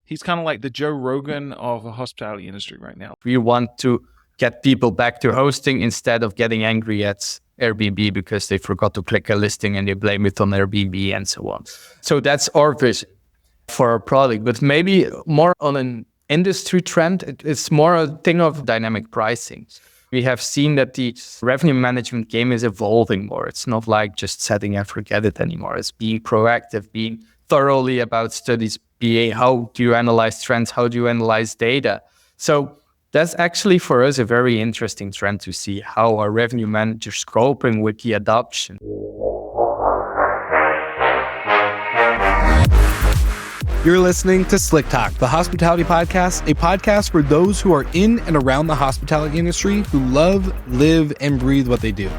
He's kind of like the Joe Rogan of the hospitality industry right now. We want to get people back to hosting instead of getting angry at Airbnb because they forgot to click a listing and they blame it on Airbnb and so on. So that's our vision for our product, but maybe more on an industry trend. It's more a thing of dynamic pricing. We have seen that the revenue management game is evolving more. It's not like just setting and forget it anymore. It's being proactive, being thoroughly about studies, being how do you analyze trends, how do you analyze data. So that's actually for us a very interesting trend to see how our revenue managers coping with the adoption. You're listening to Slick Talk, the hospitality podcast, a podcast for those who are in and around the hospitality industry who love, live, and breathe what they do.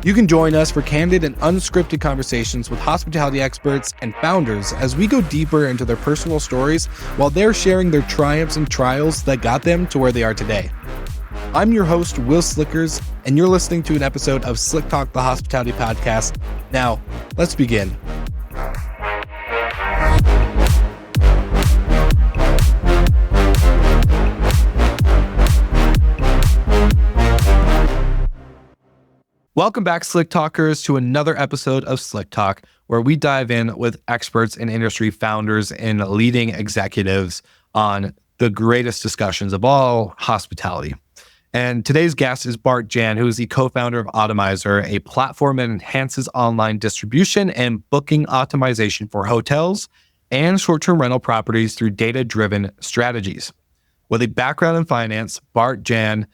You can join us for candid and unscripted conversations with hospitality experts and founders as we go deeper into their personal stories while they're sharing their triumphs and trials that got them to where they are today. I'm your host, Will Slickers, and you're listening to an episode of Slick Talk, the hospitality podcast. Now, let's begin. Welcome back, Slick Talkers, to another episode of Slick Talk, where we dive in with experts and industry founders and leading executives on the greatest discussions of all, hospitality. And today's guest is Bart-Jan, who is the co-founder of Otamiser, a platform that enhances online distribution and booking optimization for hotels and short-term rental properties through data-driven strategies. With a background in finance, Bart-Jan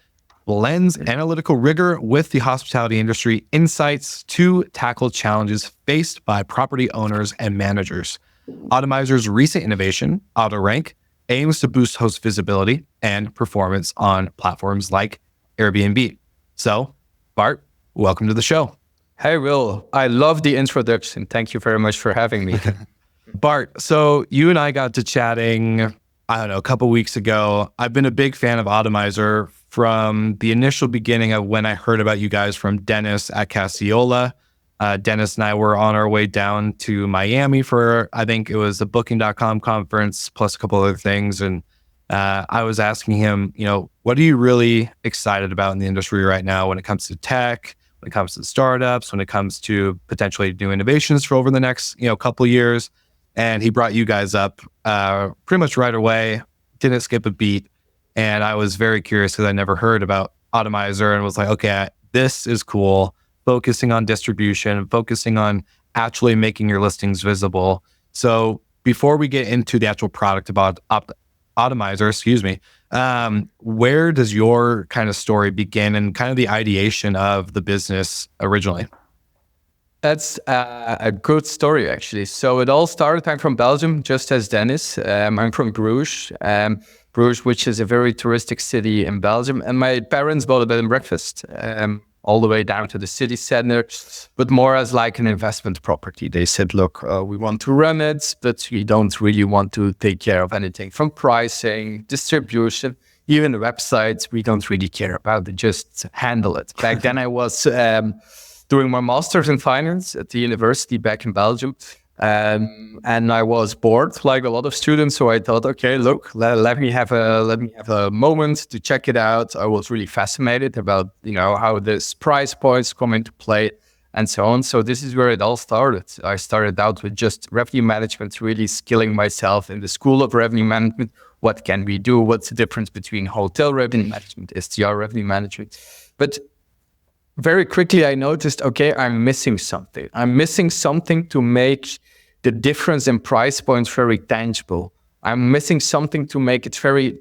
blends analytical rigor with the hospitality industry insights to tackle challenges faced by property owners and managers. Otamiser's recent innovation, AutoRank, aims to boost host visibility and performance on platforms like Airbnb. So, Bart, welcome to the show. Hey, Will. I love the introduction. Thank you very much for having me. Bart, so you and I got to chatting, a couple weeks ago. I've been a big fan of Otamiser from the initial beginning of when I heard about you guys from Dennis at Cassiola. Dennis and I were on our way down to Miami for, I think it was a Booking.com conference plus a couple other things. And I was asking him, what are you really excited about in the industry right now when it comes to tech, when it comes to startups, when it comes to potentially new innovations for over the next, couple of years? And he brought you guys up pretty much right away, didn't skip a beat. And I was very curious because I never heard about Otamiser and was like, okay, this is cool. Focusing on distribution, focusing on actually making your listings visible. So before we get into the actual product about Otamiser, where does your kind of story begin and kind of the ideation of the business originally? That's a good story, actually. So it all started, I'm from Belgium, just as Dennis. I'm from Bruges. Bruges, which is a very touristic city in Belgium. And my parents bought a bed and breakfast all the way down to the city center, but more as like an investment property. They said, look, we want to run it, but we don't really want to take care of anything from pricing, distribution, even the websites. We don't really care about it, just handle it. Back then I was doing my master's in finance at the university back in Belgium. And I was bored, like a lot of students. So I thought, okay, look, let me have a moment to check it out. I was really fascinated about, how this price points come into play and so on. So this is where it all started. I started out with just revenue management, really skilling myself in the school of revenue management. What can we do? What's the difference between hotel revenue management, STR revenue management? But very quickly, I noticed, okay, I'm missing something. I'm missing something to make the difference in price points very tangible. I'm missing something to make it very,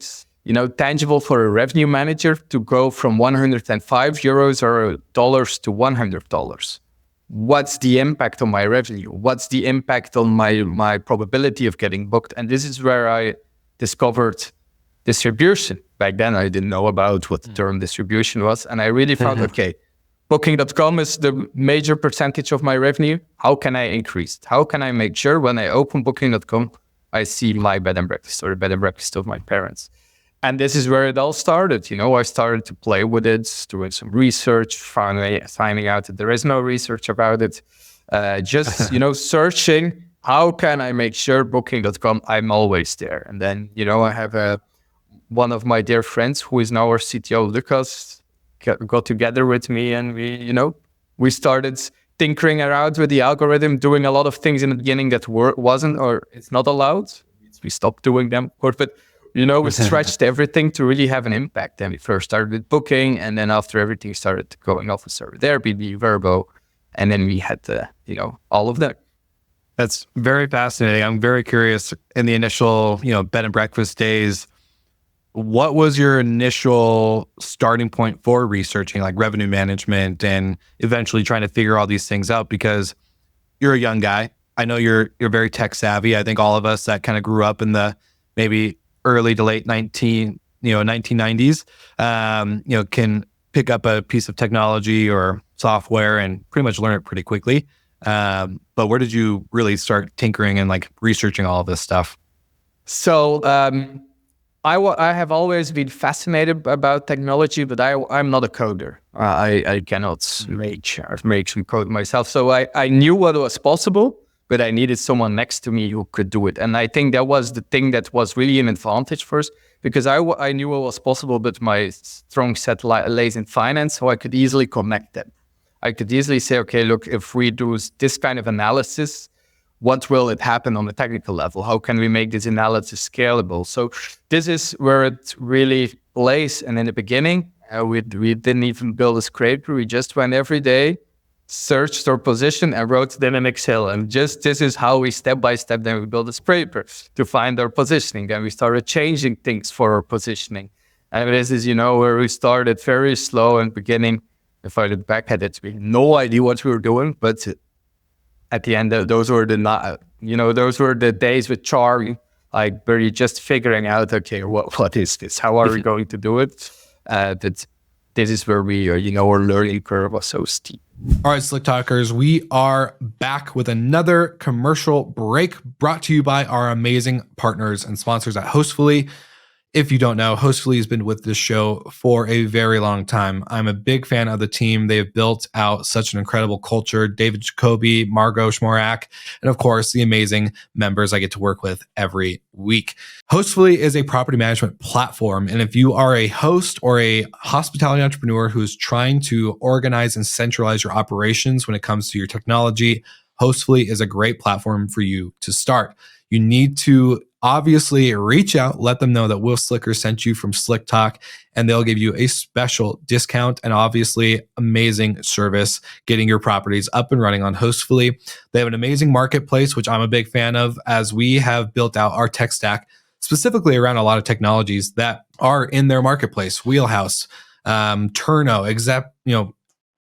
tangible for a revenue manager to go from 105 euros or dollars to $100. What's the impact on my revenue? What's the impact on my probability of getting booked? And this is where I discovered distribution. Back then, I didn't know about what the term distribution was. And I really found, okay, Booking.com is the major percentage of my revenue. How can I increase it? How can I make sure when I open Booking.com, I see my bed and breakfast or the bed and breakfast of my parents? And this is where it all started. I started to play with it, doing some research, finding out that there is no research about it. Just, searching how can I make sure Booking.com, I'm always there? And then, I have one of my dear friends who is now our CTO, Lucas, got together with me, and we started tinkering around with the algorithm, doing a lot of things in the beginning that wasn't, or it's not allowed. We stopped doing them, of course, but we stretched everything to really have an impact. And we first started with Booking, and then after everything started going off, we started with Airbnb, Verbo, and then we had all of that. That's very fascinating. I'm very curious, in the initial, bed and breakfast days, what was your initial starting point for researching like revenue management and eventually trying to figure all these things out? Because you're a young guy. I know you're very tech savvy. I think all of us that kind of grew up in the maybe early to late 1990s, can pick up a piece of technology or software and pretty much learn it pretty quickly. But where did you really start tinkering and like researching all of this stuff? So I have always been fascinated about technology, but I'm not a coder. I cannot make some code myself. So I knew what was possible, but I needed someone next to me who could do it. And I think that was the thing that was really an advantage for us, because I knew what was possible, but my strong set lays in finance, so I could easily connect them. I could easily say, okay, look, if we do this kind of analysis, what will it happen on the technical level? How can we make this analysis scalable? So this is where it really plays. And in the beginning, we didn't even build a scraper. We just went every day, searched our position, and wrote them in Excel. And just this is how we step by step, then we built a scraper to find our positioning. Then we started changing things for our positioning. And this is, where we started very slow in the beginning. If I look back at it, we had no idea what we were doing, but at the end, those were the days with Charlie, like where you're just figuring out, okay, what is this? How are we going to do it? This is where we, our learning curve was so steep. All right, Slick Talkers, we are back with another commercial break brought to you by our amazing partners and sponsors at Hostfully. If you don't know, Hostfully has been with this show for a very long time. I'm a big fan of the team. They've built out such an incredible culture. David Jacoby, Margot Schmorak, and of course, the amazing members I get to work with every week. Hostfully is a property management platform. And if you are a host or a hospitality entrepreneur who's trying to organize and centralize your operations when it comes to your technology, Hostfully is a great platform for you to start. You need to obviously reach out, let them know that Will Slicker sent you from Slick Talk, and they'll give you a special discount and obviously amazing service getting your properties up and running on Hostfully. They have an amazing marketplace, which I'm a big fan of, as we have built out our tech stack specifically around a lot of technologies that are in their marketplace, Wheelhouse, Turno,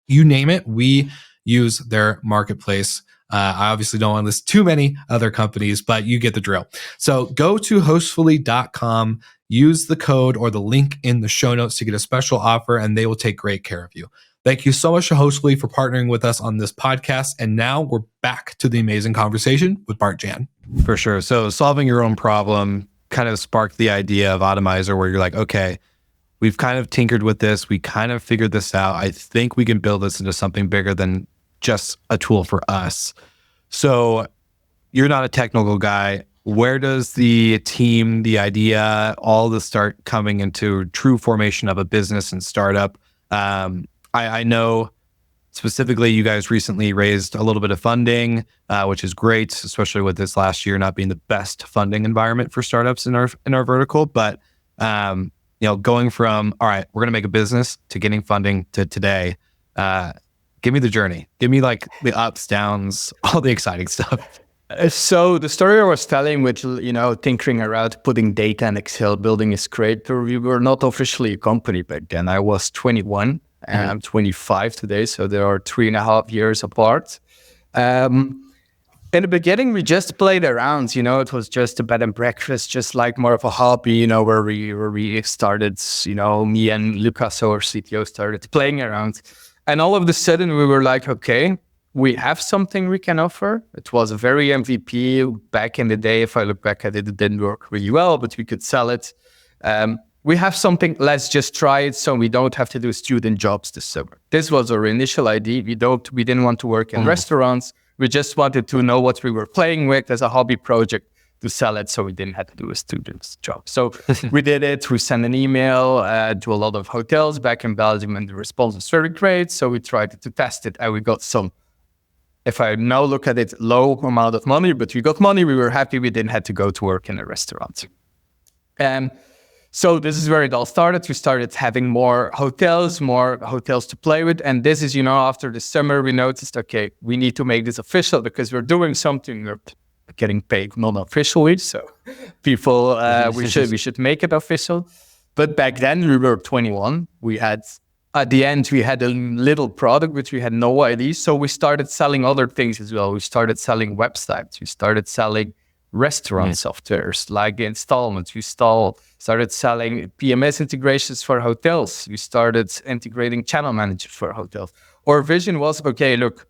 you name it, we use their marketplace. I obviously don't want to list too many other companies, but you get the drill. So go to hostfully.com, use the code or the link in the show notes to get a special offer, and they will take great care of you. Thank you so much to Hostfully for partnering with us on this podcast. And now we're back to the amazing conversation with Bart-Jan. For sure. So solving your own problem kind of sparked the idea of Otamiser, where you're like, okay, we've kind of tinkered with this. We kind of figured this out. I think we can build this into something bigger than just a tool for us. So you're not a technical guy. Where does the team, the idea, all this start coming into true formation of a business and startup? I know specifically you guys recently raised a little bit of funding, which is great, especially with this last year not being the best funding environment for startups in our vertical. But going from, all right, we're going to make a business, to getting funding to today, give me the journey. Give me like the ups, downs, all the exciting stuff. So the story I was telling with, tinkering around, putting data in Excel, building a scraper, we were not officially a company back then. I was 21 and I'm 25 today. So there are 3.5 years apart. In the beginning, we just played around, it was just a bed and breakfast, just like more of a hobby, where we started, me and Lucas, our CTO, started playing around. And all of a sudden we were like, okay, we have something we can offer. It was a very MVP back in the day. If I look back at it, it didn't work really well, but we could sell it. We have something, let's just try it so we don't have to do student jobs this summer. This was our initial idea. We didn't want to work in restaurants. We just wanted to know what we were playing with as a hobby project to sell it, so we didn't have to do a student's job. So we did it. We sent an email to a lot of hotels back in Belgium, and the response was very great. So we tried to test it, and we got some, if I now look at it, low amount of money, but we got money. We were happy. We didn't have to go to work in a restaurant. So this is where it all started. We started having more hotels to play with. And this is, after the summer, we noticed, okay, we need to make this official because we're doing something. We're getting paid non-officially. So people, we should make it official. But back then we were 21. At the end, we had a little product, which we had no idea. So we started selling other things as well. We started selling websites. We started selling restaurant softwares like installments. We started selling PMS integrations for hotels. We started integrating channel managers for hotels. Our vision was, okay, look,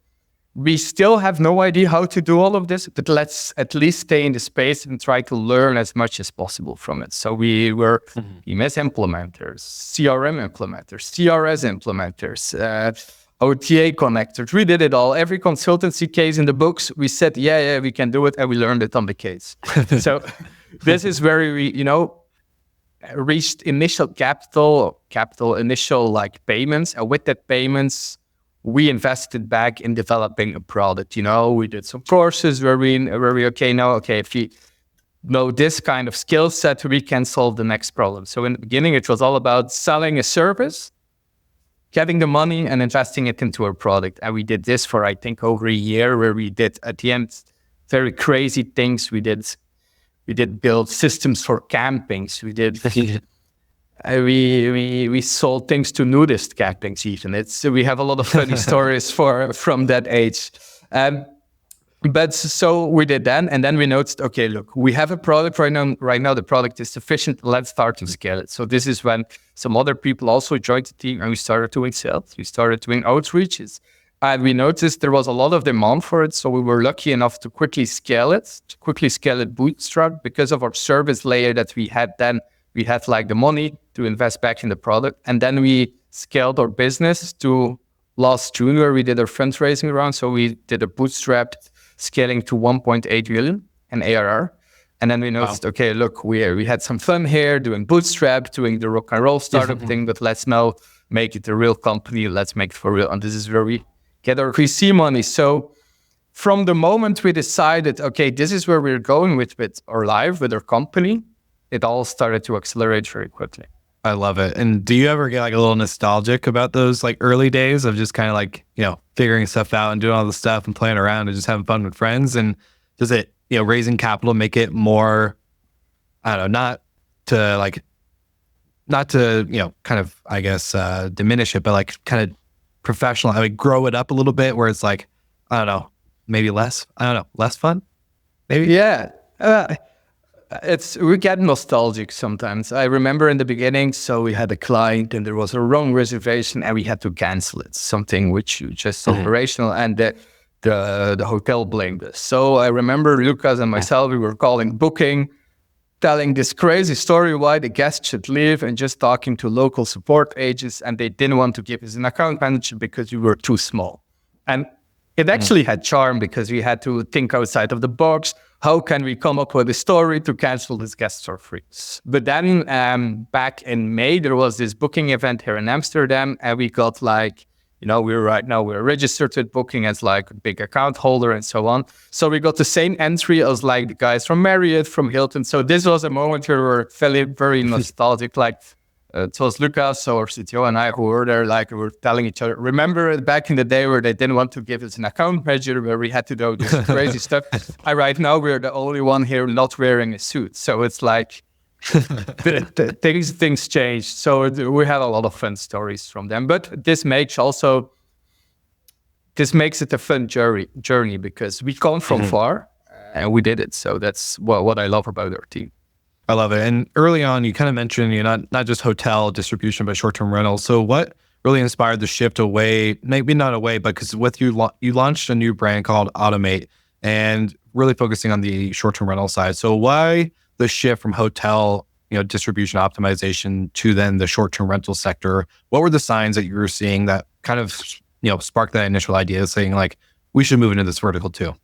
we still have no idea how to do all of this, but let's at least stay in the space and try to learn as much as possible from it. So we were PMS implementers, CRM implementers, CRS implementers, OTA connectors. We did it all. Every consultancy case in the books, we said, yeah, we can do it, and we learned it on the case. So this is where we, reached initial capital initial payments, and with that payments, we invested back in developing a product. We did some courses where we if you know this kind of skill set, we can solve the next problem. So in the beginning, it was all about selling a service, getting the money and investing it into a product. And we did this for, I think, over a year, where we did at the end very crazy things. We did build systems for campings. We did we sold things to nudist campings even. We have a lot of funny stories from that age. But so we did that, and then we noticed, okay, look, we have a product right now. The product is sufficient. Let's start to scale it. So this is when some other people also joined the team, and we started doing sales. We started doing outreaches, and we noticed there was a lot of demand for it. So we were lucky enough to quickly scale it bootstrap because of our service layer that we had then. We had the money to invest back in the product, and then we scaled our business to last June, where we did our fundraising round. So we did a bootstrap scaling to 1.8 million in ARR. And then we noticed, okay, look, we had some fun here doing bootstrap, doing the rock and roll startup thing, but let's now make it a real company. Let's make it for real. And this is where we get our VC money. So from the moment we decided, okay, this is where we're going with our life, with our company, it all started to accelerate very quickly. I love it. And do you ever get a little nostalgic about those early days of just kind of figuring stuff out and doing all the stuff and playing around and just having fun with friends? And does it, raising capital make it more, I don't know, not to kind of, I guess, diminish it, but kind of professional, grow it up a little bit where it's I don't know, maybe less fun? Maybe? Yeah. We get nostalgic sometimes. I remember in the beginning, so we had a client and there was a wrong reservation and we had to cancel it, something which just operational, and the hotel blamed us. So I remember Lucas and myself, we were calling booking, telling this crazy story why the guest should leave, and just talking to local support agents, and they didn't want to give us an account manager because we were too small. And it actually had charm because we had to think outside of the box. How can we come up with a story to cancel this guest for free? But then back in May, there was this booking event here in Amsterdam, and we got we're registered with Booking as a big account holder and so on. So we got the same entry as the guys from Marriott, from Hilton. So this was a moment where we were very, very nostalgic. It was Lucas, our CTO, and I who were there, we were telling each other, remember back in the day where they didn't want to give us an account manager, where we had to do this crazy stuff. Right now, we're the only one here not wearing a suit. So it's things changed. So we had a lot of fun stories from them. But this makes it a fun journey because we come from far and we did it. So that's what I love about our team. I love it. And early on, you kind of mentioned not just hotel distribution, but short-term rentals. So what really inspired the shift away, maybe not away, but because with you launched a new brand called Automate and really focusing on the short-term rental side. So why the shift from hotel distribution optimization to then the short-term rental sector? What were the signs that you were seeing that kind of sparked that initial idea, saying we should move into this vertical too?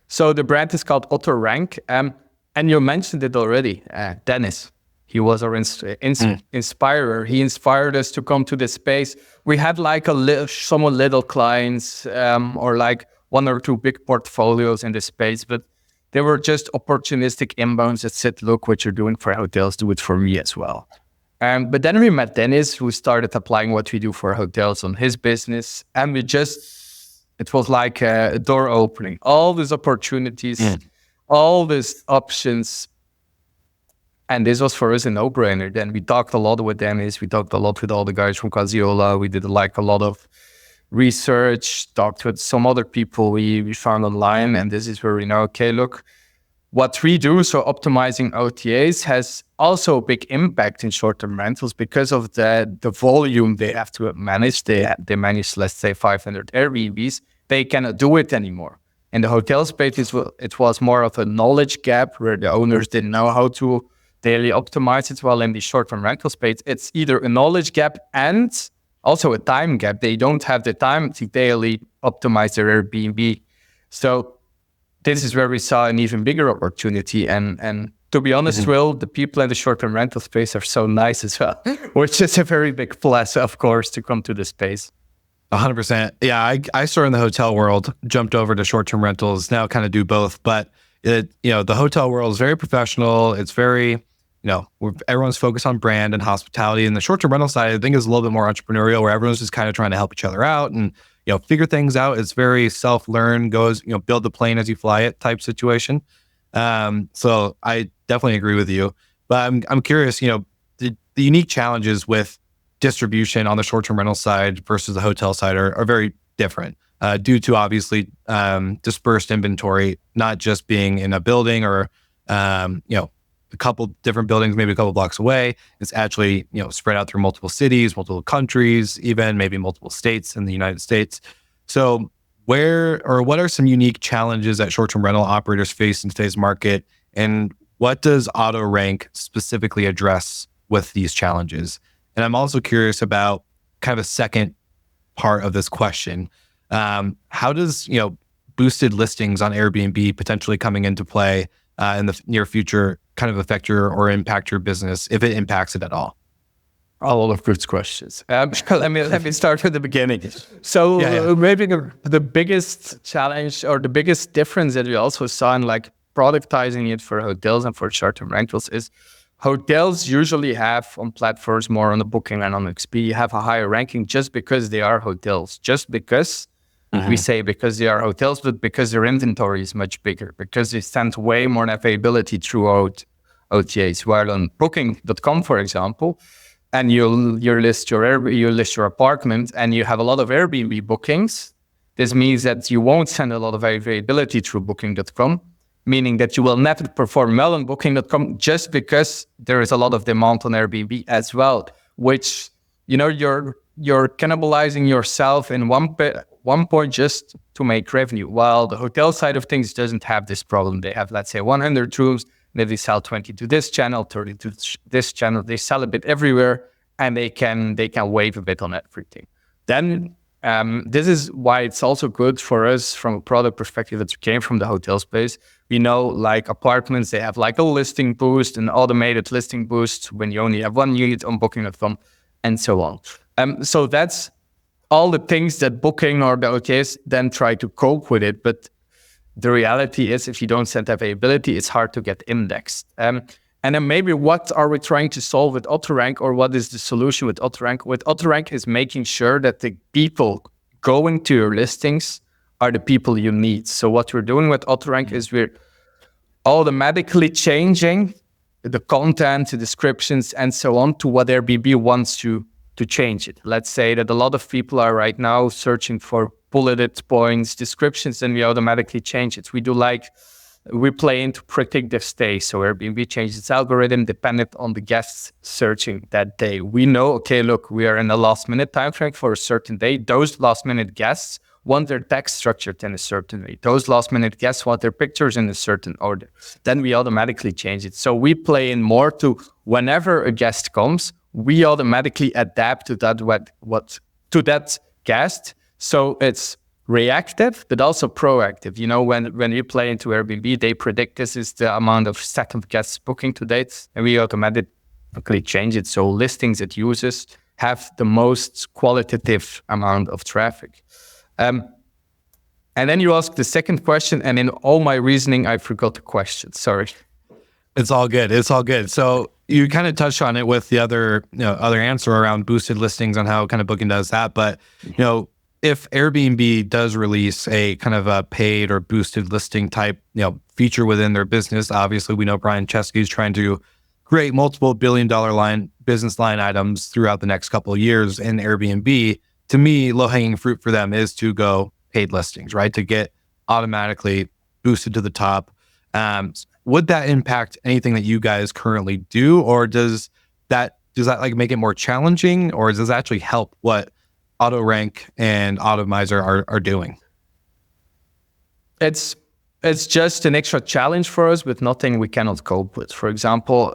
So the brand is called Otamiser, and you mentioned it already, Dennis. He was our inspirer. He inspired us to come to this space. We had like somewhat little clients, or like 1 or 2 big portfolios in this space, but they were just opportunistic inbounds that said, look, what you're doing for hotels, do it for me as well. But then we met Dennis, who started applying what we do for hotels on his business. And it was like a door opening. All these opportunities, all these options. And this was for us a no-brainer. Then we talked a lot with Dennis. We talked a lot with all the guys from Casiola. We did like a lot of research, talked with some other people we found online. And this is where we know, okay, look, what we do, so optimizing OTAs, has also a big impact in short-term rentals because of the volume they have to manage. They manage, let's say, 500 Airbnbs. They cannot do it anymore. In the hotel space, it was more of a knowledge gap where the owners didn't know how to daily optimize it, while in the short-term rental space, it's either a knowledge gap and also a time gap. They don't have the time to daily optimize their Airbnb. So this is where we saw an even bigger opportunity. And to be honest, Will, the people in the short-term rental space are so nice as well, which is a very big plus, of course, to come to the space. 100%. Yeah, I started in the hotel world, jumped over to short-term rentals, now kind of do both. But the hotel world is very professional. It's very, everyone's focused on brand and hospitality. And the short-term rental side, I think, is a little bit more entrepreneurial, where everyone's just kind of trying to help each other out and figure things out. It's very self-learn, build the plane as you fly it type situation. So I definitely agree with you. But I'm curious, the unique challenges with distribution on the short-term rental side versus the hotel side are very different, due to obviously dispersed inventory, not just being in a building or a couple different buildings, maybe a couple blocks away. It's actually spread out through multiple cities, multiple countries, even maybe multiple states in the United States. So what are some unique challenges that short-term rental operators face in today's market, and what does AutoRank specifically address with these challenges? And I'm also curious about kind of a second part of this question. How does, boosted listings on Airbnb potentially coming into play in the near future kind of affect or impact your business, if it impacts it at all? A lot of good questions. Let me start with the beginning. So maybe the biggest challenge or the biggest difference that we also saw in like productizing it for hotels and for short-term rentals is hotels usually have on platforms more on the Booking and on Expedia have a higher ranking just because they are hotels, just because we say because they are hotels, but because their inventory is much bigger, because they send way more availability throughout OTAs. While on Booking.com, for example, and you list your apartment and you have a lot of Airbnb bookings, this means that you won't send a lot of availability through Booking.com, meaning that you will never perform well on Booking.com just because there is a lot of demand on Airbnb as well, which, you're cannibalizing yourself in one point just to make revenue, while the hotel side of things doesn't have this problem. They have, let's say, 100 rooms, then they sell 20 to this channel, 30 to this channel. They sell a bit everywhere, and they can wave a bit on everything. Then this is why it's also good for us from a product perspective that came from the hotel space. We know, like apartments, they have like a listing boost, an automated listing boost when you only have one unit on Booking.com, and so on. So that's all the things that Booking or the OTAs then try to cope with it. But the reality is, if you don't send availability, it's hard to get indexed. And then maybe what are we trying to solve with AutoRank, or what is the solution with AutoRank? With AutoRank is making sure that the people going to your listings are the people you need. So what we're doing with AutoRank is we're automatically changing the content, the descriptions, and so on to what Airbnb wants to change it. Let's say that a lot of people are right now searching for bulleted points, descriptions, and we automatically change it. We play into predictive stay. So Airbnb changes its algorithm dependent on the guests searching that day. We know, okay, look, we are in a last minute time frame for a certain day. Those last minute guests want their text structured in a certain way. Those last minute guests want their pictures in a certain order. Then we automatically change it. So we play in more to whenever a guest comes, we automatically adapt to that to that guest. So it's reactive, but also proactive. You know, when you play into Airbnb, they predict this is the amount of second guests booking to date, and we automatically change it. So listings it uses have the most qualitative amount of traffic. And then you ask the second question, and in all my reasoning, I forgot the question. Sorry. It's all good. It's all good. So you kind of touched on it with the other answer around boosted listings on how kind of Booking does that. But, if Airbnb does release a kind of a paid or boosted listing type, feature within their business, obviously we know Brian Chesky is trying to create multiple billion-dollar business line items throughout the next couple of years in Airbnb. To me, low-hanging fruit for them is to go paid listings, right? To get automatically boosted to the top. Would that impact anything that you guys currently do, or does that like make it more challenging, or does that actually help what AutoRank and Otamiser are doing? It's just an extra challenge for us with nothing we cannot cope with. For example,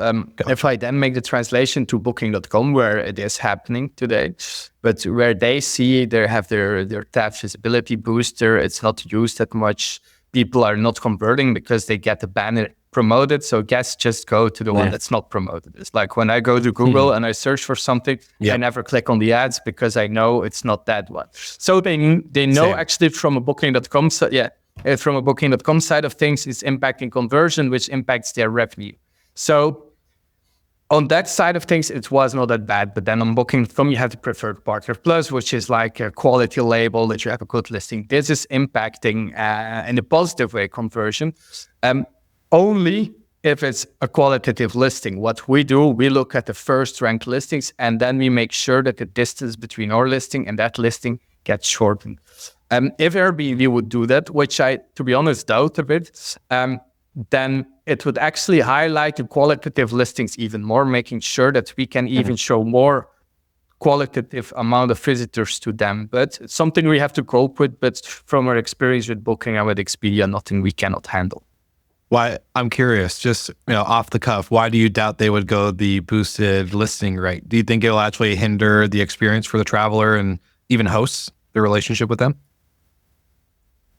if I then make the translation to Booking.com, where it is happening today, but where they see they have their tab visibility booster, it's not used that much. People are not converting because they get the banner promoted. So guests just go to the one that's not promoted. It's like when I go to Google and I search for something, I never click on the ads because I know it's not that one. So they know actually from a Booking.com from a Booking.com side of things, it's impacting conversion, which impacts their revenue. So on that side of things, it was not that bad. But then on Booking.com, you have the Preferred Partner Plus, which is like a quality label that you have a good listing. This is impacting in a positive way conversion, only if it's a qualitative listing. What we do, we look at the first ranked listings, and then we make sure that the distance between our listing and that listing gets shortened. If Airbnb would do that, which I, to be honest, doubt a bit, then it would actually highlight the qualitative listings even more, making sure that we can even show more qualitative amount of visitors to them. But it's something we have to cope with, but from our experience with Booking and with Expedia, nothing we cannot handle. Why? I'm curious, just off the cuff, why do you doubt they would go the boosted listing rate? Do you think it'll actually hinder the experience for the traveler and even hosts, the relationship with them?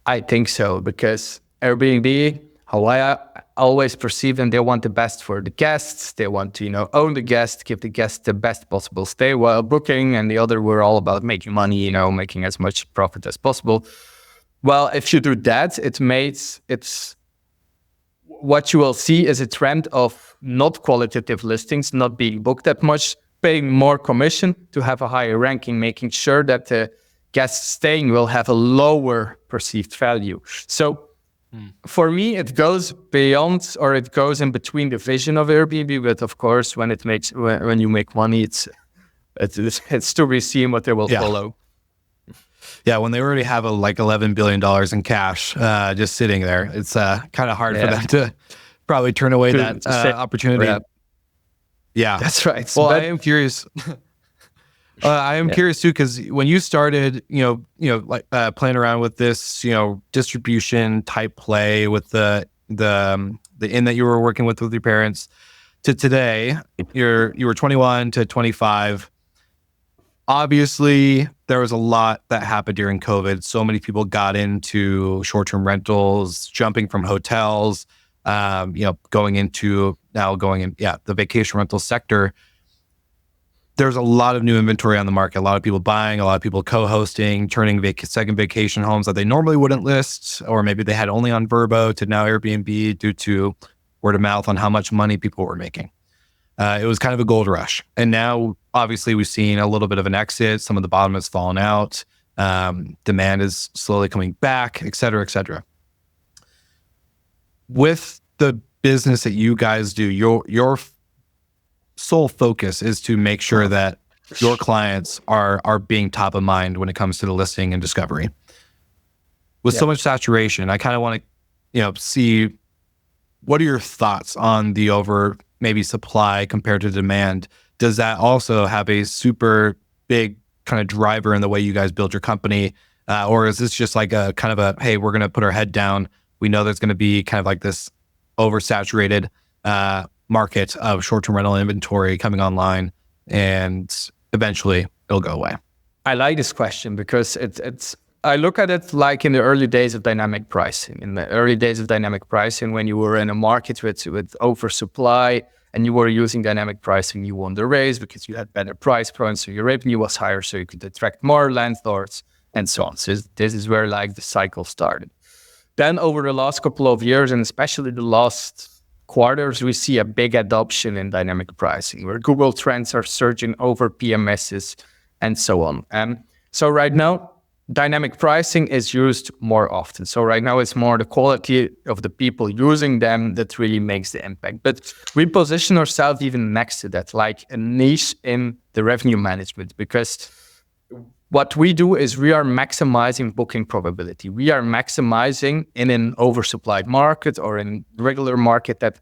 I think so, because Airbnb, how I always perceive them, they want the best for the guests. They want to, own the guest, give the guest the best possible stay, while Booking and the other were all about making money, making as much profit as possible. Well, if you do that, it's what you will see is a trend of not qualitative listings, not being booked that much, paying more commission to have a higher ranking, making sure that the guests staying will have a lower perceived value. So for me, it goes beyond, or it goes in between the vision of Airbnb. But of course, when you make money, it's to be seen what they will follow. Yeah, when they already have like $11 billion in cash just sitting there, it's kind of hard for them to probably turn away that opportunity. Yeah, that's right. Well, I am curious. I am curious too, because when you started, playing around with this, distribution type play with the inn that you were working with your parents, to today, you were 21 to 25. Obviously, there was a lot that happened during COVID. So many people got into short-term rentals, jumping from hotels, going in the vacation rental sector. There's a lot of new inventory on the market. A lot of people buying, a lot of people co-hosting, turning second vacation homes that they normally wouldn't list, or maybe they had only on Vrbo to now Airbnb due to word of mouth on how much money people were making. It was kind of a gold rush. And now, obviously, we've seen a little bit of an exit. Some of the bottom has fallen out. Demand is slowly coming back, et cetera, et cetera. With the business that you guys do, your sole focus is to make sure that your clients are being top of mind when it comes to the listing and discovery. With so much saturation, I kind of want to, see what are your thoughts on the over maybe supply compared to demand? Does that also have a super big kind of driver in the way you guys build your company? Or is this just like a kind of a, hey, we're going to put our head down. We know there's going to be kind of like this oversaturated market of short-term rental inventory coming online, and eventually it'll go away. I like this question because it's I look at it like in the early days of dynamic pricing. In the early days of dynamic pricing, when you were in a market with oversupply and you were using dynamic pricing, you won the race because you had better price points, so your revenue was higher, so you could attract more landlords and so on. So this is where like the cycle started. Then over the last couple of years, and especially the last quarters, we see a big adoption in dynamic pricing, where Google Trends are surging over PMSs and so on. So right now, dynamic pricing is used more often. So right now, it's more the quality of the people using them that really makes the impact. But we position ourselves even next to that, like a niche in the revenue management, because what we do is we are maximizing booking probability. We are maximizing in an oversupplied market or in regular market that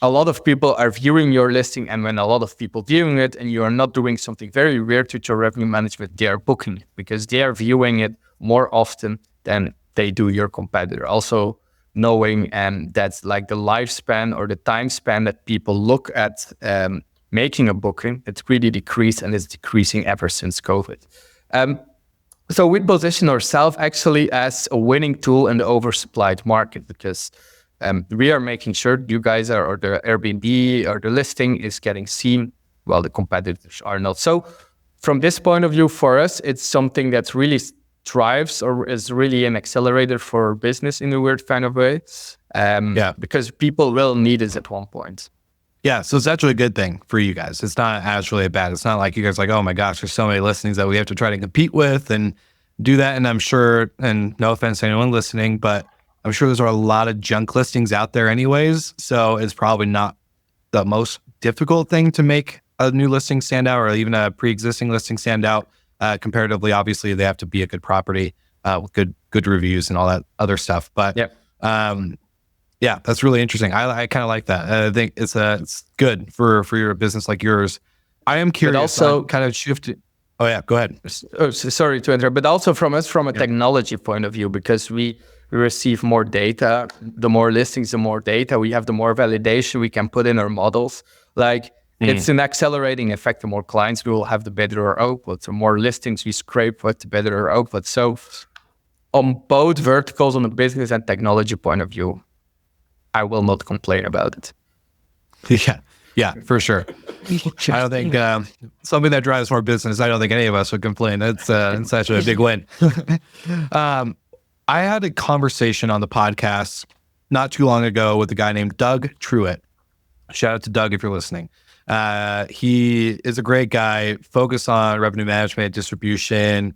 a lot of people are viewing your listing, and when a lot of people viewing it and you are not doing something very weird to your revenue management, they are booking it because they are viewing it more often than they do your competitor. Also knowing that's like the lifespan or the time span that people look at making a booking, it's really decreased, and it's decreasing ever since COVID. So we position ourselves actually as a winning tool in the oversupplied market because we are making sure you guys are, or the Airbnb or the listing is getting seen while the competitors are not. So from this point of view, for us, it's something that really thrives or is really an accelerator for business in a weird kind of way. Because people will need it at one point. Yeah, so it's actually a good thing for you guys. It's not actually bad. It's not like you guys are like, oh my gosh, there's so many listings that we have to try to compete with and do that. And I'm sure, and no offense to anyone listening, but I'm sure there's a lot of junk listings out there anyways. So it's probably not the most difficult thing to make a new listing stand out, or even a pre-existing listing stand out. Comparatively, obviously, they have to be a good property with good reviews and all that other stuff. But yeah, that's really interesting. I kind of like that. I think it's good for your business like yours. I am curious. But also, kind of shifted. Oh yeah, go ahead. Oh, sorry to interrupt. But also from a technology point of view, because we receive more data. The more listings, the more data we have, the more validation we can put in our models. Like it's an accelerating effect. The more clients we will have, the better our output. The more listings we scrape with, the better our output. So on both verticals, on the business and technology point of view, I will not complain about it. Yeah, for sure. I don't think something that drives more business, I don't think any of us would complain. That's actually a big win. I had a conversation on the podcast not too long ago with a guy named Doug Truitt. Shout out to Doug if you're listening. He is a great guy, focused on revenue management, distribution.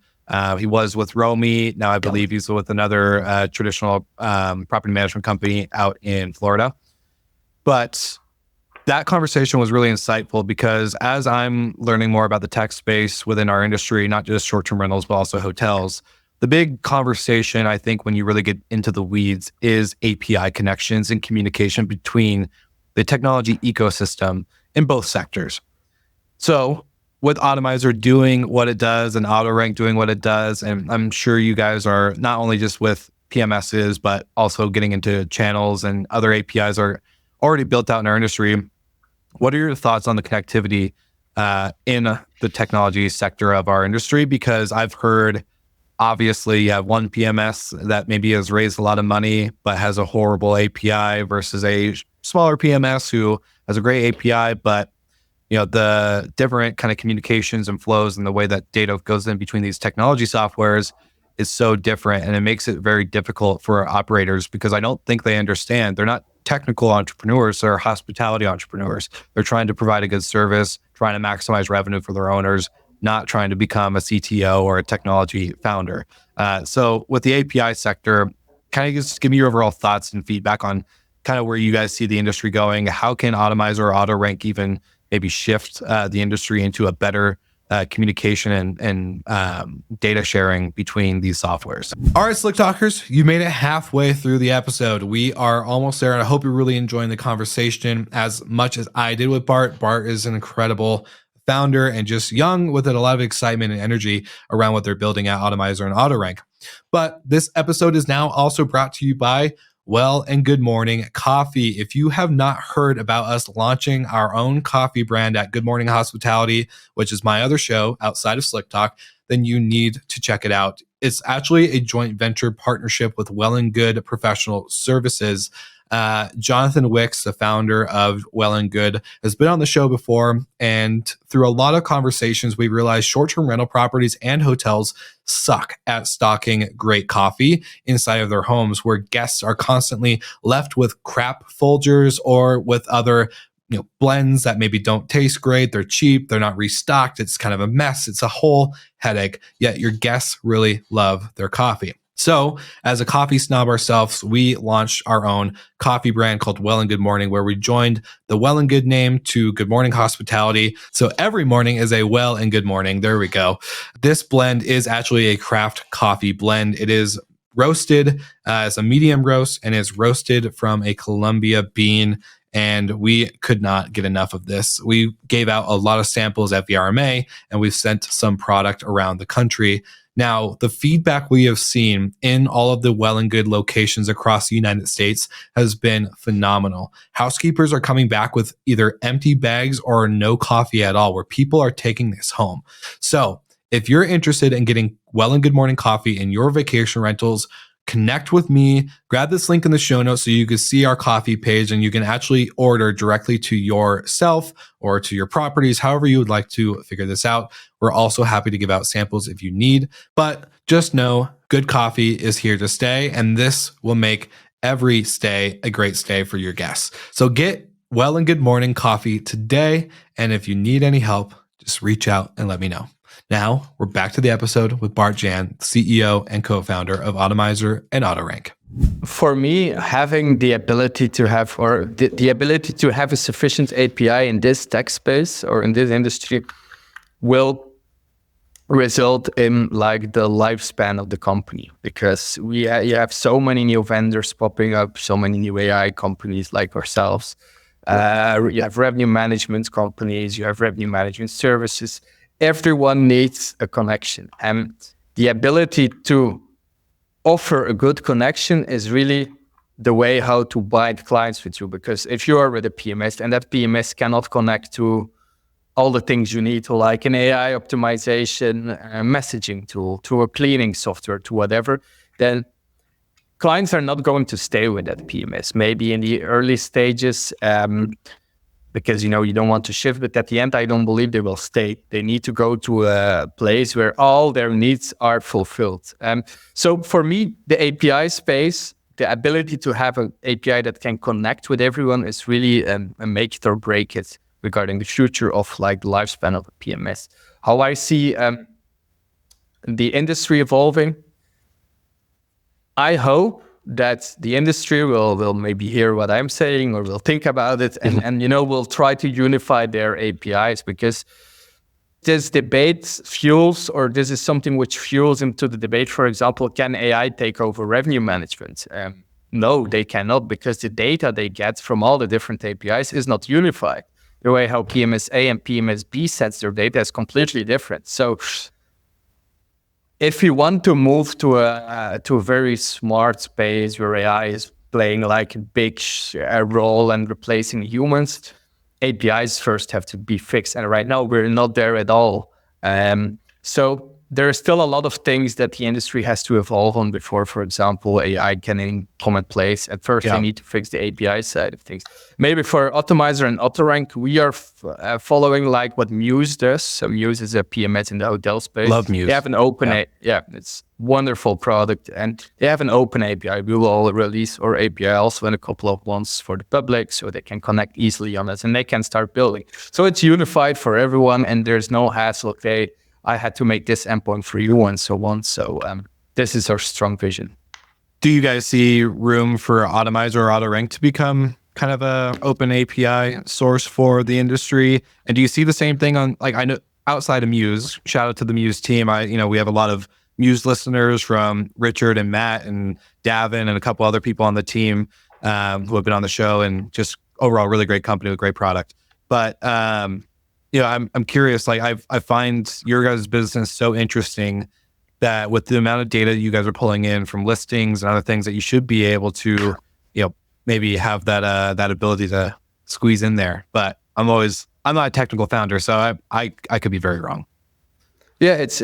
He was with Romy. Now I believe he's with another traditional property management company out in Florida. But that conversation was really insightful because as I'm learning more about the tech space within our industry, not just short-term rentals, but also hotels, the big conversation, I think, when you really get into the weeds is API connections and communication between the technology ecosystem in both sectors. So with Otamiser doing what it does and AutoRank doing what it does, and I'm sure you guys are not only just with PMSs, but also getting into channels and other APIs are already built out in our industry. What are your thoughts on the connectivity in the technology sector of our industry? Because I've heard, obviously, you have one PMS that maybe has raised a lot of money, but has a horrible API versus a smaller PMS who has a great API, but the different kind of communications and flows and the way that data goes in between these technology softwares is so different. And it makes it very difficult for operators because I don't think they understand. They're not technical entrepreneurs, they're hospitality entrepreneurs. They're trying to provide a good service, trying to maximize revenue for their owners, not trying to become a CTO or a technology founder. So with the API sector, kind of just give me your overall thoughts and feedback on kind of where you guys see the industry going. How can Otamiser or AutoRank even maybe shift the industry into a better communication and data sharing between these softwares? All right, Slick Talkers, you made it halfway through the episode. We are almost there, and I hope you're really enjoying the conversation as much as I did with Bart. Bart is an incredible founder and just young with a lot of excitement and energy around what they're building at Otamiser and AutoRank. But this episode is now also brought to you by Well and Good Morning Coffee. If you have not heard about us launching our own coffee brand at Good Morning Hospitality, which is my other show outside of Slick Talk, then you need to check it out. it's actually a joint venture partnership with Well and Good Professional Services. Jonathan Wicks, the founder of Well and Good, has been on the show before. And through a lot of conversations, we realized short-term rental properties and hotels suck at stocking great coffee inside of their homes, where guests are constantly left with crap Folgers or with other blends that maybe don't taste great. They're cheap. They're not restocked. It's kind of a mess. It's a whole headache. Yet your guests really love their coffee. So as a coffee snob ourselves, we launched our own coffee brand called Well and Good Morning, where we joined the Well and Good name to Good Morning Hospitality. So every morning is a Well and Good Morning. There we go. This blend is actually a craft coffee blend. It is roasted as a medium roast and is roasted from a Colombia bean. And we could not get enough of this. We gave out a lot of samples at VRMA, and we've sent some product around the country. Now, the feedback we have seen in all of the Well and Good locations across the United States has been phenomenal. Housekeepers are coming back with either empty bags or no coffee at all, where people are taking this home. So if you're interested in getting Well and Good Morning coffee in your vacation rentals, connect with me, grab this link in the show notes so you can see our coffee page and you can actually order directly to yourself or to your properties, however you would like to figure this out. We're also happy to give out samples if you need, but just know good coffee is here to stay, and this will make every stay a great stay for your guests. So get Well and Good Morning coffee today, and if you need any help, just reach out and let me know. Now, we're back to the episode with Bart-Jan, CEO and co-founder of Otamiser and AutoRank. For me, having the ability to have, or the ability to have a sufficient API in this tech space or in this industry will result in like the lifespan of the company, because you have so many new vendors popping up, so many new AI companies like ourselves. You have revenue management companies, you have revenue management services. Everyone needs a connection, and the ability to offer a good connection is really the way how to bind clients with you. Because if you are with a PMS and that PMS cannot connect to all the things you need to, like an AI optimization, messaging tool, to a cleaning software, to whatever, then clients are not going to stay with that PMS. Maybe in the early stages, because you don't want to shift, but at the end, I don't believe they will stay. They need to go to a place where all their needs are fulfilled. So for me, the API space, the ability to have an API that can connect with everyone is really a make it or break it regarding the future of like the lifespan of a PMS. How I see the industry evolving, I hope that the industry will maybe hear what I'm saying or will think about it and will try to unify their APIs, because this debate fuels, or this is something which fuels into the debate. For example, can AI take over revenue management? No, they cannot, because the data they get from all the different APIs is not unified. The way how PMS A and PMS B sets their data is completely different. So if you want to move to a very smart space where AI is playing like a big role and replacing humans, APIs first have to be fixed. And right now we're not there at all. So there are still a lot of things that the industry has to evolve on before, for example, AI can come in place. At first, they need to fix the API side of things. Maybe for Otamiser and AutoRank, we are following like what Muse does. So Muse is a PMS in the hotel space. Love Muse. They have an open, it's wonderful product, and they have an open API. We will release our API also in a couple of months for the public, so they can connect easily on us and they can start building. So it's unified for everyone, and there's no hassle. Okay, I had to make this endpoint for you and so on. So this is our strong vision. Do you guys see room for Otamiser or AutoRank to become kind of a open API source for the industry? And do you see the same thing on, like, I know outside of Muse, shout out to the Muse team. We have a lot of Muse listeners from Richard and Matt and Davin and a couple other people on the team who have been on the show, and just overall really great company with great product. But I'm curious, like I find your guys' business so interesting that with the amount of data you guys are pulling in from listings and other things, that you should be able to, maybe have that ability to squeeze in there. But I'm not a technical founder, so I could be very wrong. Yeah, it's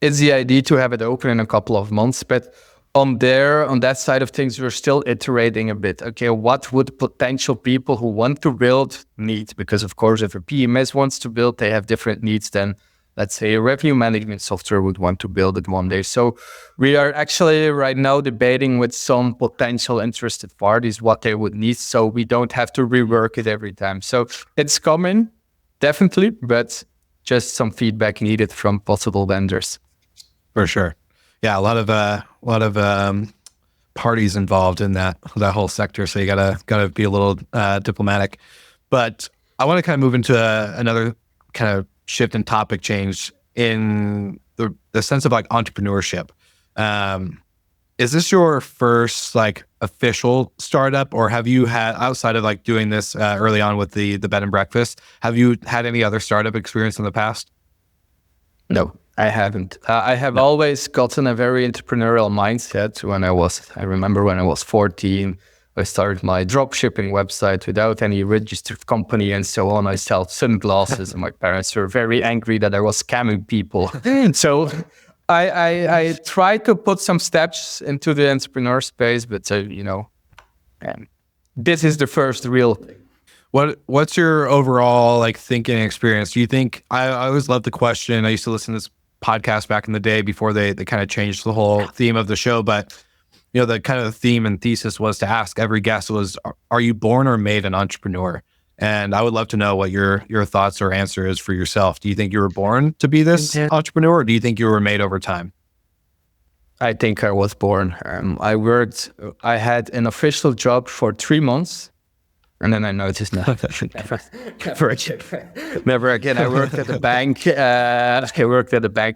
it's the idea to have it open in a couple of months. But on that side of things, we're still iterating a bit. Okay, what would potential people who want to build need? Because of course, if a PMS wants to build, they have different needs than, let's say, a revenue management software would want to build it one day. So we are actually right now debating with some potential interested parties what they would need, so we don't have to rework it every time. So it's coming, definitely, but just some feedback needed from possible vendors. For sure. Yeah, a lot of parties involved in that whole sector, so you gotta be a little diplomatic. But I want to kind of move into another kind of shift and topic change in the sense of like entrepreneurship. Is this your first like official startup, or have you had, outside of like doing this early on with the bed and breakfast, have you had any other startup experience in the past? No, I haven't. I have always gotten a very entrepreneurial mindset. I remember when I was 14, I started my drop shipping website without any registered company and so on. I sell sunglasses and my parents were very angry that I was scamming people. So I tried to put some steps into the entrepreneur space, but this is the first real thing. What's your overall like thinking experience? Do you think, I always love the question, I used to listen to this podcast back in the day before they kind of changed the whole theme of the show, but the kind of theme and thesis was to ask every guest was, are you born or made an entrepreneur? And I would love to know what your thoughts or answer is for yourself. Do you think you were born to be this entrepreneur, or do you think you were made over time? I think I was born. I had an official job for 3 months. And then I noticed, never again. I worked at the bank.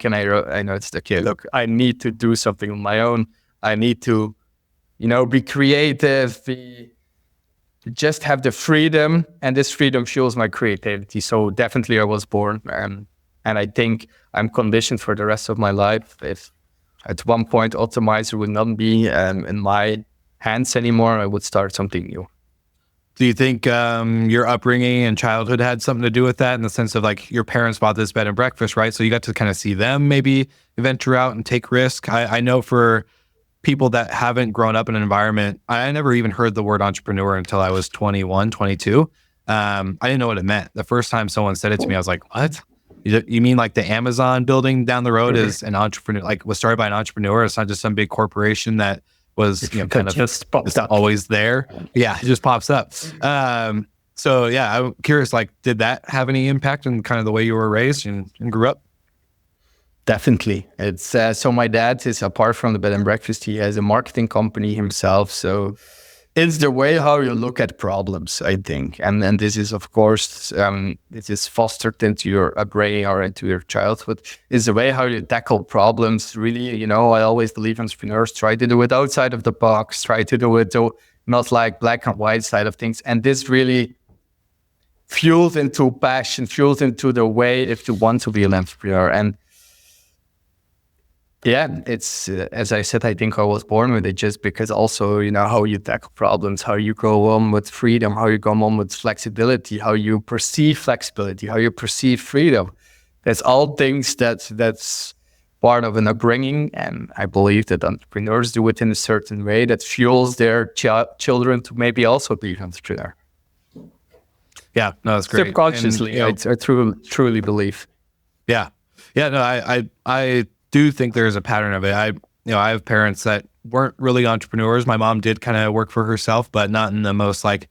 And I noticed, okay, look, I need to do something on my own. I need to, be creative, just have the freedom, and this freedom fuels my creativity. So definitely I was born, and I think I'm conditioned for the rest of my life. If at one point Otamiser would not be in my hands anymore, I would start something new. Do you think your upbringing and childhood had something to do with that, in the sense of like your parents bought this bed and breakfast, right? So you got to kind of see them maybe venture out and take risk. I know for people that haven't grown up in an environment, I never even heard the word entrepreneur until I was 21, 22. I didn't know what it meant. The first time someone said it to me, I was like, what? You mean like the Amazon building down the road is an entrepreneur, like was started by an entrepreneur? It's not just some big corporation that was kind of just always there. Yeah, it just pops up. So yeah, I'm curious, like, did that have any impact on kind of the way you were raised and grew up? Definitely. It's so my dad is, apart from the bed and breakfast, he has a marketing company himself. So it's the way how you look at problems, I think. And this is, of course, this is fostered into your upbringing or into your childhood, is the way how you tackle problems. Really, I always believe entrepreneurs try to do it outside of the box, try to do it not like black and white side of things. And this really fuels into passion, fuels into the way if you want to be an entrepreneur. And yeah, it's, as I said, I think I was born with it, just because also, how you tackle problems, how you go on with freedom, how you go on with flexibility, how you perceive flexibility, how you perceive freedom. That's all things that's part of an upbringing. And I believe that entrepreneurs do it in a certain way that fuels their children to maybe also be an entrepreneur. Yeah, no, that's great. Subconsciously, I truly believe. Yeah. Yeah, no, I do think there's a pattern of it. I have parents that weren't really entrepreneurs. My mom did kind of work for herself, but not in the most like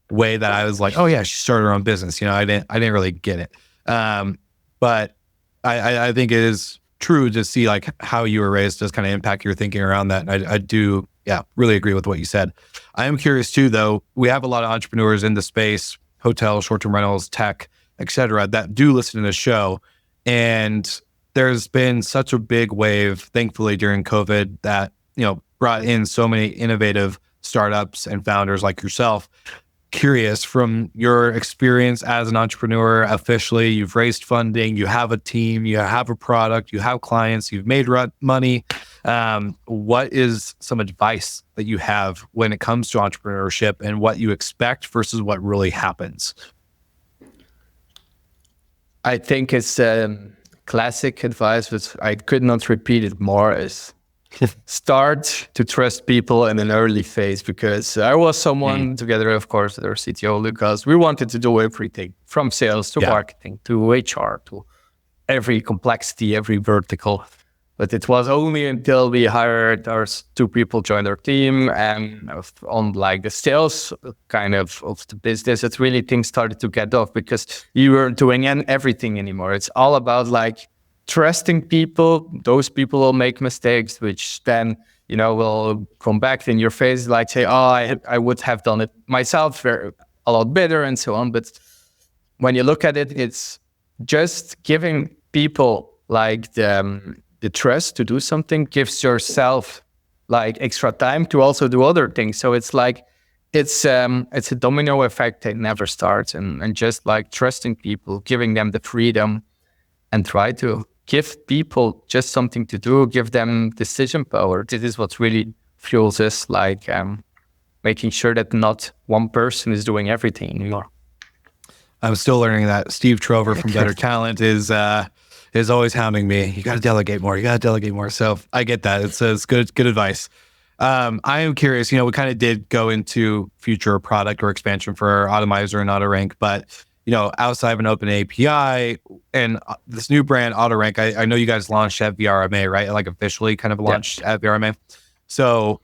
way that I was like, oh yeah, she started her own business. I didn't really get it. But I think it is true to see like how you were raised does kind of impact your thinking around that. And I do, really agree with what you said. I am curious too, though. We have a lot of entrepreneurs in the space, hotels, short-term rentals, tech, etc., that do listen to the show. And there's been such a big wave, thankfully, during COVID that, brought in so many innovative startups and founders like yourself. Curious, from your experience as an entrepreneur, officially, you've raised funding, you have a team, you have a product, you have clients, you've made money. What is some advice that you have when it comes to entrepreneurship and what you expect versus what really happens? I think it's classic advice, but I could not repeat it more, is start to trust people in an early phase, because I was someone together, of course, with our CTO, Lucas, we wanted to do everything from sales to marketing to HR to every complexity, every vertical. But it was only until we hired our 2 people joined our team and on like the sales kind of the business, that really things started to get off, because you weren't doing everything anymore. It's all about like trusting people. Those people will make mistakes, which then, will come back in your face, like say, oh, I would have done it myself a lot better and so on. But when you look at it, it's just giving people like the trust to do something gives yourself like extra time to also do other things. So it's like, it's a domino effect that never starts, and just like trusting people, giving them the freedom, and try to give people just something to do, give them decision power. This is what really fuels us, like making sure that not one person is doing everything anymore. I'm still learning that. Steve Trover from Better Talent is always hounding me. You got to delegate more. You got to delegate more. So I get that. It's good advice. I am curious. We kind of did go into future product or expansion for Otamiser and AutoRank, but outside of an open API and this new brand AutoRank, I know you guys launched at VRMA, right? Like officially kind of launched at VRMA. So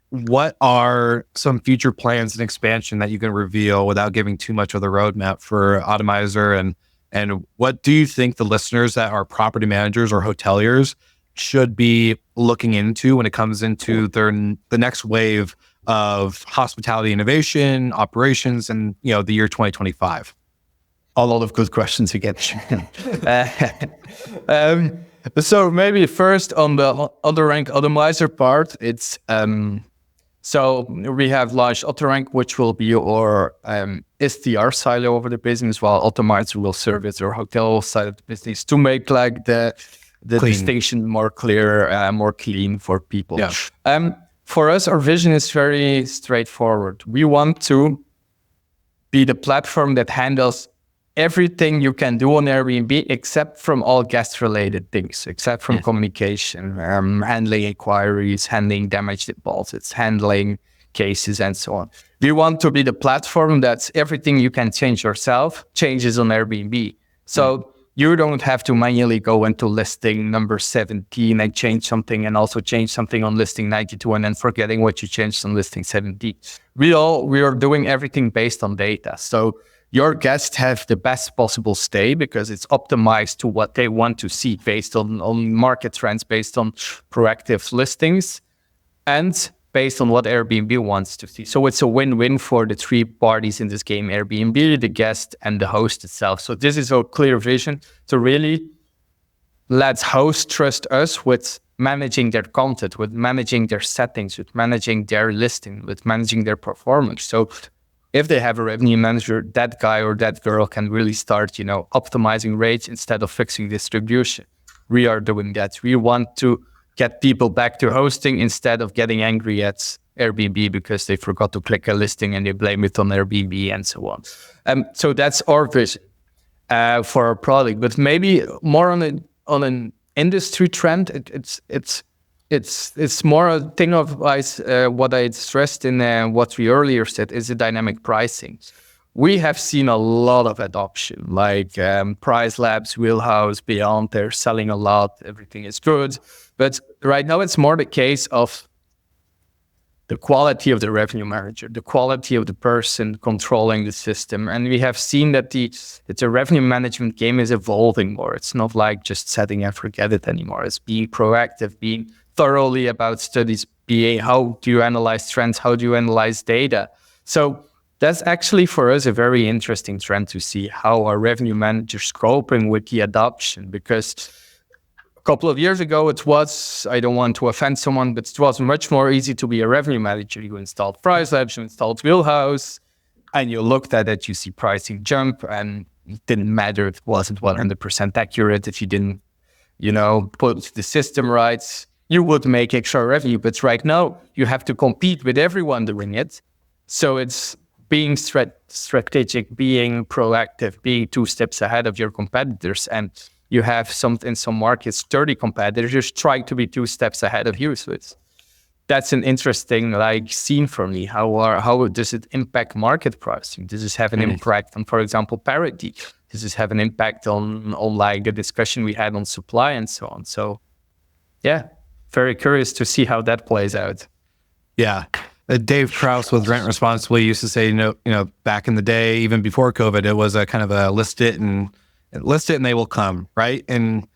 what are some future plans and expansion that you can reveal without giving too much of the roadmap for Otamiser? And what do you think the listeners that are property managers or hoteliers should be looking into when it comes into the next wave of hospitality innovation, operations, and the year 2025? A lot of good questions again. So maybe first on the AutoRank Otamiser part, it's so we have launched AutoRank, which will be our SDR silo over the business, while Otamiser will serve as our hotel side of the business to make like the distinction more clear, more clean for people. Yeah. For us, our vision is very straightforward. We want to be the platform that handles everything you can do on Airbnb, except from all guest-related things, except from communication, handling inquiries, handling damage deposits, handling cases, and so on. We want to be the platform that's everything you can change yourself, changes on Airbnb. So you don't have to manually go into listing number 17 and change something, and also change something on listing 92 and then forgetting what you changed on listing 17. We are doing everything based on data. So your guests have the best possible stay because it's optimized to what they want to see based on market trends, based on proactive listings, and based on what Airbnb wants to see. So it's a win-win for the 3 parties in this game: Airbnb, the guest, and the host itself. So this is our clear vision to really let hosts trust us with managing their content, with managing their settings, with managing their listing, with managing their performance. So if they have a revenue manager, that guy or that girl can really start, optimizing rates instead of fixing distribution. We are doing that. We want to get people back to hosting instead of getting angry at Airbnb because they forgot to click a listing and they blame it on Airbnb and so on. So that's our vision for our product. But maybe more on an industry trend, it's more a thing of what I stressed in what we earlier said is the dynamic pricing. We have seen a lot of adoption, like Price Labs, Wheelhouse, Beyond. They're selling a lot. Everything is good. But right now, it's more the case of the quality of the revenue manager, the quality of the person controlling the system. And we have seen that the revenue management game is evolving more. It's not like just setting and forget it anymore. It's being proactive, being thoroughly about studies, being how do you analyze trends, how do you analyze data. So that's actually for us a very interesting trend to see how our revenue managers coping with the adoption, because a couple of years ago, it was, I don't want to offend someone, but it was much more easy to be a revenue manager. You installed Price Labs, you installed Wheelhouse, and you looked at it, you see pricing jump, and it didn't matter if it wasn't 100% accurate, if you didn't, put the system right, you would make extra revenue. But right now, you have to compete with everyone doing it. So it's being strategic, being proactive, being 2 steps ahead of your competitors. And you have in some markets 30 competitors just trying to be 2 steps ahead of you. So that's an interesting scene for me. How does it impact market pricing? Does this have an impact on, for example, parity? Does this have an impact on the discussion we had on supply and so on? So yeah, very curious to see how that plays out. Yeah. Dave Kraus with Rent Responsibly used to say, you know, back in the day, even before COVID, it was a kind of a list it and they will come, right? And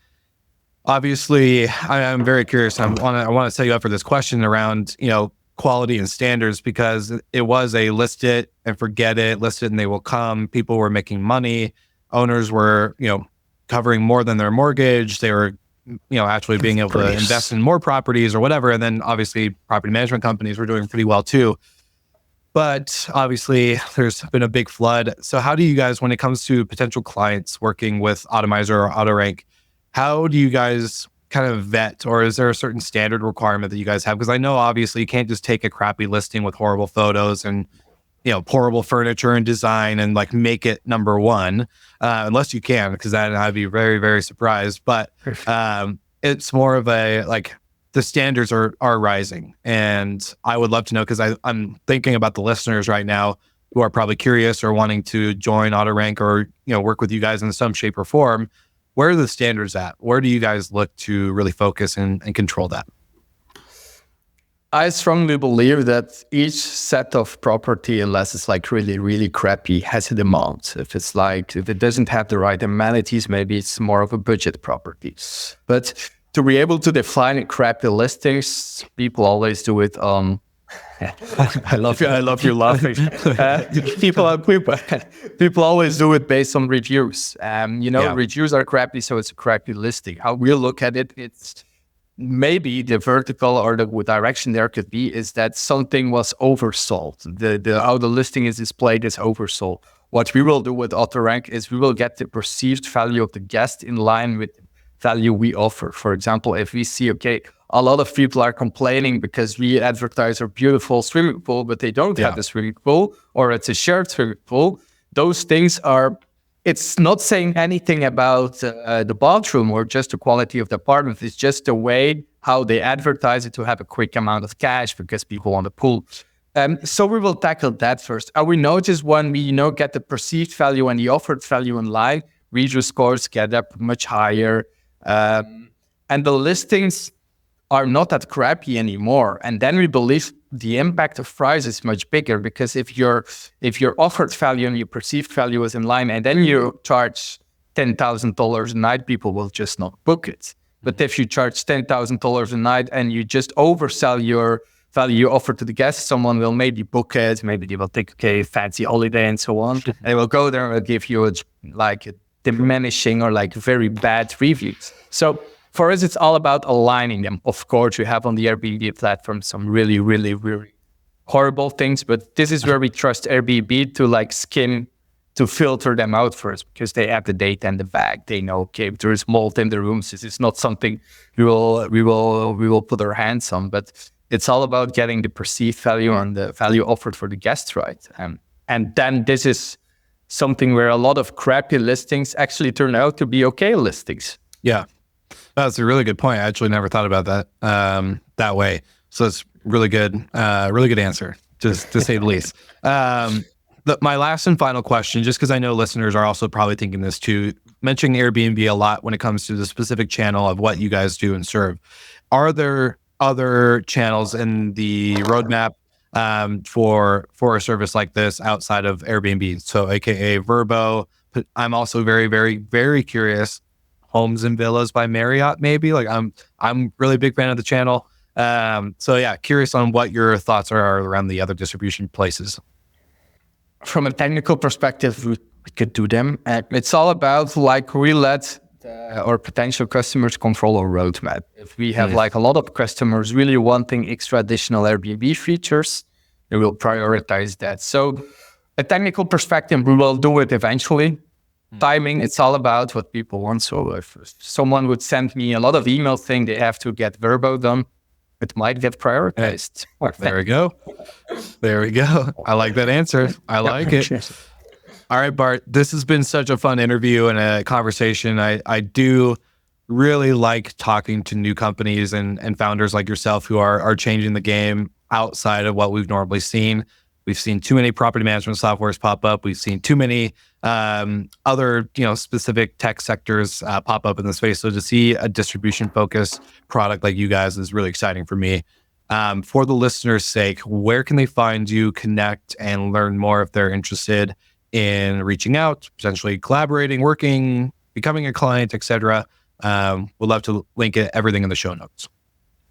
obviously, I'm very curious. I want to set you up for this question around, you know, quality and standards, because it was a list it and forget it, list it and they will come. People were making money. Owners were, you know, covering more than their mortgage. They were, you know, actually being able to invest in more properties or whatever. And then obviously property management companies were doing pretty well too. But obviously there's been a big flood. So how do you guys, when it comes to potential clients working with Otamiser or AutoRank, how do you guys kind of vet, or is there a certain standard requirement that you guys have? Because I know obviously you can't just take a crappy listing with horrible photos and, you know, horrible furniture and design and like make it number one, unless you can, because then I'd be very, very surprised. But it's more of a like the standards are rising, and I would love to know, because I'm thinking about the listeners right now who are probably curious or wanting to join AutoRank or, you know, work with you guys in some shape or form. Where are the standards at? Where do you guys look to really focus and control that? I strongly believe that each set of property, unless it's like really, really crappy, has a demand. If it doesn't have the right amenities, maybe it's more of a budget property. But to be able to define crappy listings, people always do it on. I love you laughing. People always do it based on reviews. Reviews are crappy, so it's a crappy listing. How we look at it, it's maybe the vertical or the direction there could be is that something was oversold. The how the listing is displayed is oversold. What we will do with AutoRank is we will get the perceived value of the guest in line with the value we offer. For example, if we see, okay, a lot of people are complaining because we advertise a beautiful swimming pool, but they don't have the swimming pool, or it's a shared swimming pool. Those things are, it's not saying anything about the bathroom or just the quality of the apartment. It's just the way how they advertise it to have a quick amount of cash because people want a pool. So we will tackle that first. And we notice when we get the perceived value and the offered value in line, review scores get up much higher. And the listings are not that crappy anymore. And then we believe the impact of price is much bigger, because if your offered value and your perceived value is in line, and then you charge $10,000 a night, people will just not book it. But if you charge $10,000 a night and you just oversell your value you offer to the guests, someone will maybe book it, maybe they will take a fancy holiday and so on. They will go there and will give you a diminishing or very bad reviews. So for us, it's all about aligning them. Of course, you have on the Airbnb platform some really, really, really horrible things, but this is where we trust Airbnb to filter them out first, because they have the data and the bag. They know, okay, if there is mold in the rooms, this is not something we will put our hands on. But it's all about getting the perceived value and the value offered for the guests right. And then this is something where a lot of crappy listings actually turn out to be okay listings. Yeah. That's a really good point. I actually never thought about that that way. So it's really good answer, just to say the least. My last and final question, just because I know listeners are also probably thinking this too, mentioning Airbnb a lot when it comes to the specific channel of what you guys do and serve. Are there other channels in the roadmap for a service like this outside of Airbnb? So AKA Vrbo. But I'm also very, very, very curious. Homes and Villas by Marriott, maybe. I'm really big fan of the channel. So yeah, curious on what your thoughts are around the other distribution places. From a technical perspective, we could do them. It's all about we let our potential customers control our roadmap. If we have a lot of customers really wanting extra additional Airbnb features, we will prioritize that. So a technical perspective, we will do it eventually. Timing, it's all about what people want. So if someone would send me a lot of emails saying they have to get Vrbo done, it might get prioritized. There we go. I like that answer. I like it. All right, Bart, this has been such a fun interview and a conversation. I do really like talking to new companies and founders like yourself who are changing the game outside of what we've normally seen. We've seen too many property management softwares pop up. We've seen too many other, specific tech sectors pop up in the space. So to see a distribution-focused product like you guys is really exciting for me. For the listeners' sake, where can they find you, connect, and learn more if they're interested in reaching out, potentially collaborating, working, becoming a client, etc.? We'd love to link everything in the show notes.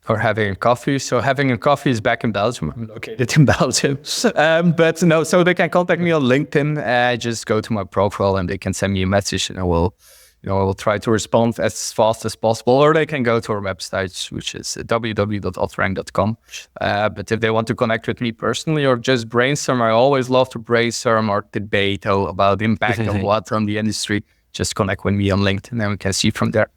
Or having a coffee. So having a coffee is back in Belgium. I'm located in Belgium. But no, so they can contact me on LinkedIn. Just go to my profile and they can send me a message and I will try to respond as fast as possible. Or they can go to our website, which is www.otrank.com. But if they want to connect with me personally or just brainstorm, I always love to brainstorm or debate about the impact of what on the industry. Just connect with me on LinkedIn and we can see from there.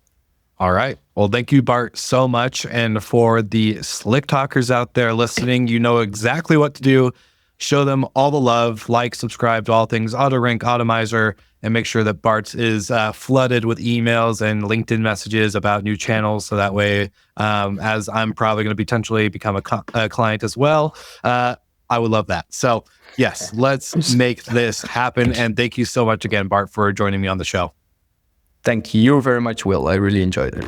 All right. Well, thank you, Bart, so much. And for the Slick Talkers out there listening, you know exactly what to do. Show them all the love, like, subscribe to all things AutoRank, Otamiser, and make sure that Bart is flooded with emails and LinkedIn messages about new channels. So that way, as I'm probably going to potentially become a client as well, I would love that. So yes, let's make this happen. And thank you so much again, Bart, for joining me on the show. Thank you very much, Will. I really enjoyed it.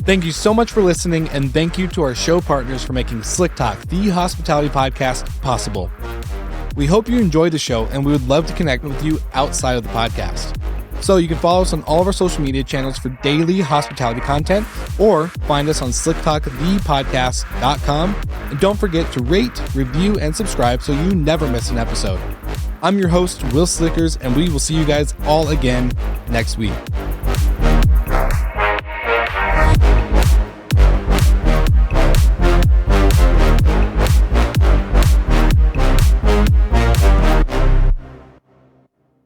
Thank you so much for listening, and thank you to our show partners for making Slick Talk, the hospitality podcast, possible. We hope you enjoyed the show, and we would love to connect with you outside of the podcast. So you can follow us on all of our social media channels for daily hospitality content, or find us on slicktalkthepodcast.com. And don't forget to rate, review, and subscribe so you never miss an episode. I'm your host, Will Slickers, and we will see you guys all again next week.